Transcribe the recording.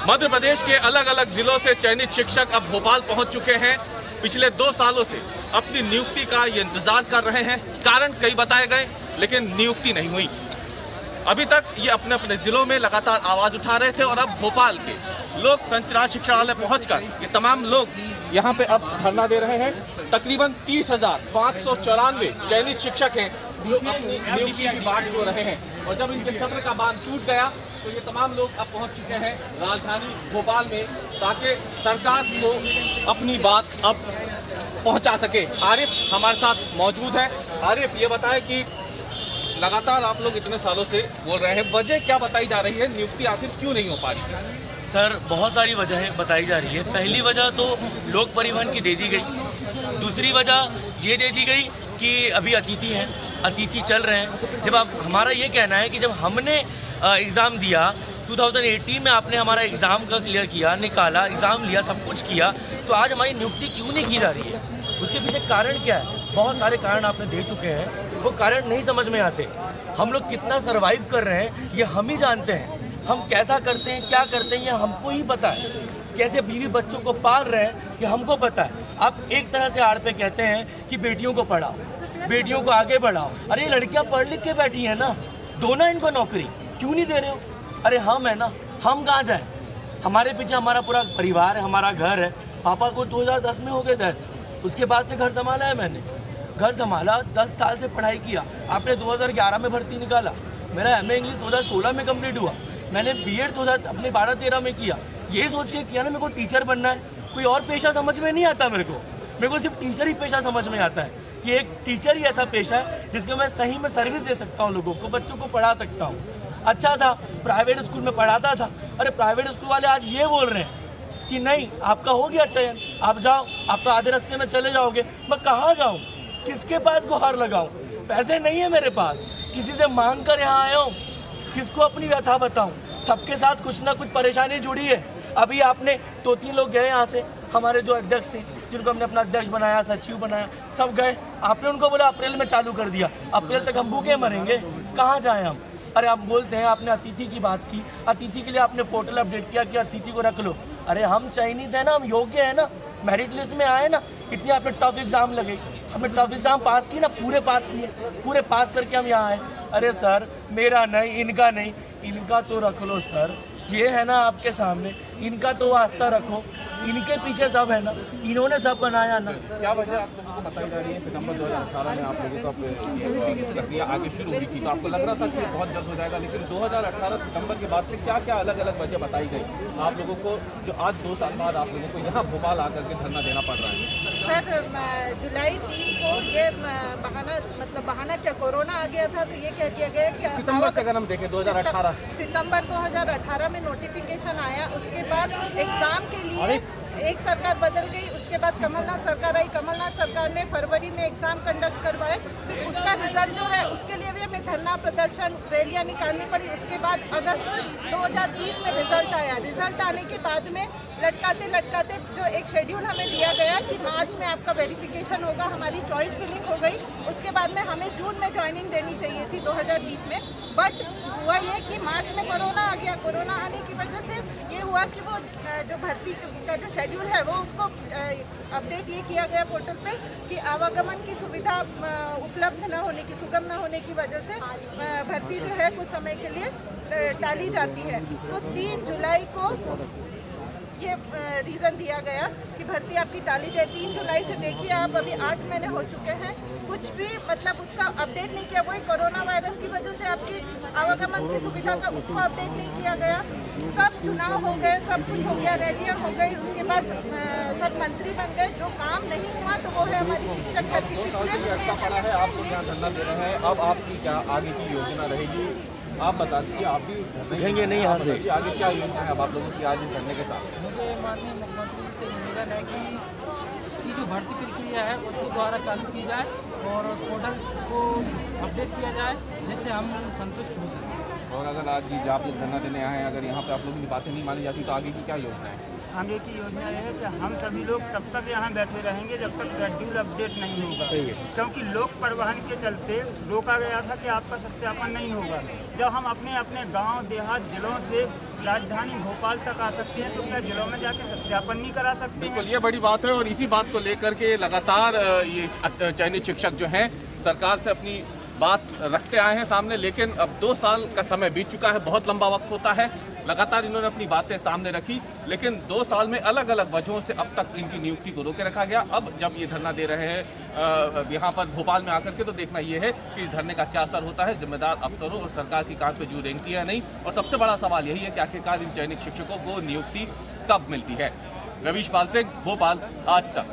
मध्य प्रदेश के अलग अलग जिलों से चयनित शिक्षक अब भोपाल पहुंच चुके हैं। पिछले 2 सालों से अपनी नियुक्ति का ये इंतजार कर रहे हैं। कारण कई बताए गए, लेकिन नियुक्ति नहीं हुई। अभी तक ये अपने अपने जिलों में लगातार आवाज उठा रहे थे और अब भोपाल के लोक संचार शिक्षालय पहुंचकर ये तमाम लोग यहाँ पे अब धरना दे रहे हैं। तकरीबन 30,594 चयनित शिक्षक हैं जो अपनी नियुक्ति की बात जो रहे हैं, और जब इनके सब्र का बांध टूट गया तो ये तमाम लोग अब पहुंच चुके हैं राजधानी भोपाल में, ताकि सरकार को अपनी बात अब पहुंचा सके। आरिफ हमारे साथ मौजूद है। आरिफ, ये बताएं कि लगातार आप लोग इतने सालों से बोल रहे हैं, वजह क्या बताई जा रही है? नियुक्ति आखिर क्यों नहीं हो पा रही? सर, बहुत सारी वजहें बताई जा रही है। पहली वजह तो लोक परिवहन की दे दी गई। दूसरी वजह ये दे दी गई कि अभी अतिथि हैं, अतिथि चल रहे हैं। जब आप हमारा ये कहना है कि जब हमने एग्ज़ाम दिया 2018 में, आपने हमारा एग्ज़ाम का क्लियर किया, निकाला, एग्ज़ाम लिया, सब कुछ किया, तो आज हमारी नियुक्ति क्यों नहीं की जा रही है? उसके पीछे कारण क्या है? बहुत सारे कारण आपने दे चुके हैं, वो कारण नहीं समझ में आते। हम लोग कितना सर्वाइव कर रहे हैं ये हम ही जानते हैं। हम कैसा करते हैं, क्या करते हैं, ये हमको ही पता है। कैसे बीवी बच्चों को पाल रहे हैं ये हमको पता है। आप एक तरह से आड़ पे कहते हैं कि बेटियों को पढ़ाओ, बेटियों को आगे बढ़ाओ। अरे लड़कियां पढ़ लिख के बैठी हैं ना, दो ना इनको नौकरी, क्यों नहीं दे रहे हो? अरे हम है ना, हम कहाँ जाएं? हमारे पीछे हमारा पूरा परिवार है, हमारा घर है। पापा को 2010 में हो गए डेथ, उसके बाद से घर संभाला है मैंने। घर संभाला, 10 साल से पढ़ाई किया। आपने 2011 में भर्ती निकाला, मेरा एमए इंग्लिश 2016 में कंप्लीट हुआ। मैंने बीएड 2000 12-13 में किया। यही सोच के किया ना मेरे को टीचर बनना है। कोई और पेशा समझ में नहीं आता मेरे को सिर्फ टीचर ही पेशा समझ में आता है कि एक टीचर ही ऐसा पेशा है जिसके मैं सही में सर्विस दे सकता हूँ, लोगों को, बच्चों को पढ़ा सकता हूँ। अच्छा था, प्राइवेट स्कूल में पढ़ाता था। अरे प्राइवेट स्कूल वाले आज ये बोल रहे हैं कि नहीं, आपका हो गया चयन, आप जाओ, आप तो आधे रास्ते में चले जाओगे। मैं कहाँ जाऊँ, किसके पास गुहार लगाऊँ? पैसे नहीं है मेरे पास, किसी से मांग कर यहाँ आया हूँ। किसको अपनी व्यथा बताऊँ? सबके साथ कुछ ना कुछ परेशानी जुड़ी है। अभी आपने 2-3 लोग गए यहाँ से, हमारे जो अध्यक्ष थे, जिनको हमने अपना अध्यक्ष बनाया, सचिव बनाया, सब गए। आपने उनको बोला अप्रैल में चालू कर दिया, अप्रैल तक हम भूखे मरेंगे, कहाँ जाएं हम? अरे आप बोलते हैं, आपने अतिथि की बात की, अतिथि के लिए आपने पोर्टल अपडेट किया कि अतिथि को रख लो। अरे हम चयनित है ना, हम योग्य है ना, मेरिट लिस्ट में आए ना। इतनी आपने टफ एग्जाम लगे, हमने टफ एग्जाम पास की ना, पूरे पास किए, पूरे पास करके हम यहाँ आए। अरे सर, मेरा नहीं, इनका नहीं, इनका तो रख लो सर। ये है ना आपके सामने, इनका तो वास्ता रखो, इनके पीछे सब है ना, इन्होंने सब बनाया ना। क्या वजह आप लोगों को बताई जा रही है? सितंबर 2018 में आप लोगों का प्रक्रिया आगे शुरू हुई थी, तो आपको लग रहा था कि बहुत जल्द हो जाएगा, लेकिन 2018 सितंबर के बाद से क्या क्या अलग अलग वजह बताई गई आप लोगों को, जो आज 2 साल बाद आप लोगों को यहाँ भोपाल आकर के धरना देना पड़ रहा है? सर, जुलाई 3 को ये बहाना क्या, कोरोना आ गया था, तो ये कह दिया गया कि सितंबर से अगर हम देखें 2018 सितंबर 2018 में नोटिफिकेशन आया। उसके बाद एग्जाम के लिए एक सरकार बदल गई, उसके बाद कमलनाथ सरकार आई। कमलनाथ सरकार ने फरवरी में एग्जाम कंडक्ट करवाए, फिर उसका रिजल्ट जो है उसके लिए भी हमें धरना प्रदर्शन, रैलियां निकालनी पड़ी। उसके बाद अगस्त 2020 में रिजल्ट आया। रिजल्ट आने के बाद में लटकाते लटकाते जो एक शेड्यूल हमें दिया गया कि मार्च में आपका वेरिफिकेशन होगा, हमारी चॉइस फिलिंग हो गई। उसके बाद में हमें जून में ज्वाइनिंग देनी चाहिए थी 2020 में, बट हुआ ये कि मार्च में कोरोना आ गया। कोरोना आने की वजह से ये हुआ कि वो जो भर्ती का जो शेड्यूल है वो उसको अपडेट ये किया गया पोर्टल पे कि आवागमन की सुविधा उपलब्ध न होने की, सुगम न होने की वजह से भर्ती जो है कुछ समय के लिए टाली जाती है। तो 3 जुलाई को ये रीज़न दिया गया कि भर्ती आपकी टाली जाए। 3 जुलाई से देखिए आप, अभी 8 महीने हो चुके हैं, कुछ भी उसका अपडेट नहीं किया। वही कोरोना वायरस की वजह से आपकी आवागमन की सुविधा का उसको अपडेट नहीं किया गया। सब चुनाव हो गए, सब कुछ हो गया, रैलियाँ हो गई, उसके बाद सब मंत्री बन गए। जो काम नहीं हुआ तो वो है हमारी शिक्षक भर्ती। पिछले है आप लोग यहाँ धरना दे रहे हैं, अब आपकी क्या आगे की योजना रहेगी? आप बता दीजिए, आप भी उठेंगे नहीं यहाँ से? आगे क्या योजना है अब आप लोगों की आज इस धरने के साथ? मुझे माननीय मुख्यमंत्री से निवेदन है कि जो भर्ती प्रक्रिया है उसको द्वारा चालू की जाए और उस पोर्टल को अपडेट किया जाए, जिससे हम संतुष्ट हो सकें। और अगर आज आप लोग धरना देने आए हैं, अगर यहाँ पे आप लोगों की बातें नहीं मानी जाती तो आगे की क्या योजना है? आगे की योजना यह है कि हम सभी लोग तब तक यहाँ बैठे रहेंगे जब तक शेड्यूल अपडेट नहीं होगा, क्योंकि लोक परिवहन के चलते रोका गया था कि आपका सत्यापन नहीं होगा। जब हम अपने अपने गांव देहात जिलों से राजधानी भोपाल तक आ सकते हैं तो क्या जिलों में जाके सत्यापन नहीं करा सकते? बिल्कुल, ये बड़ी बात है और इसी बात को लेकर के लगातार ये चयनित शिक्षक जो हैं सरकार से अपनी बात रखते आए हैं सामने, लेकिन अब 2 साल का समय बीत चुका है, बहुत लंबा वक्त होता है। लगातार इन्होंने अपनी बातें सामने रखी, लेकिन 2 साल में अलग अलग वजहों से अब तक इनकी नियुक्ति को रोके रखा गया। अब जब ये धरना दे रहे हैं यहाँ पर भोपाल में आकर के, तो देखना ये है कि इस धरने का क्या असर होता है, जिम्मेदार अफसरों और सरकार की काम पे जू रेंगती है नहीं। और सबसे बड़ा सवाल यही है कि आखिरकार इन चयनित शिक्षकों को नियुक्ति कब मिलती है। रवीश पाल सिंह, भोपाल, आज तक।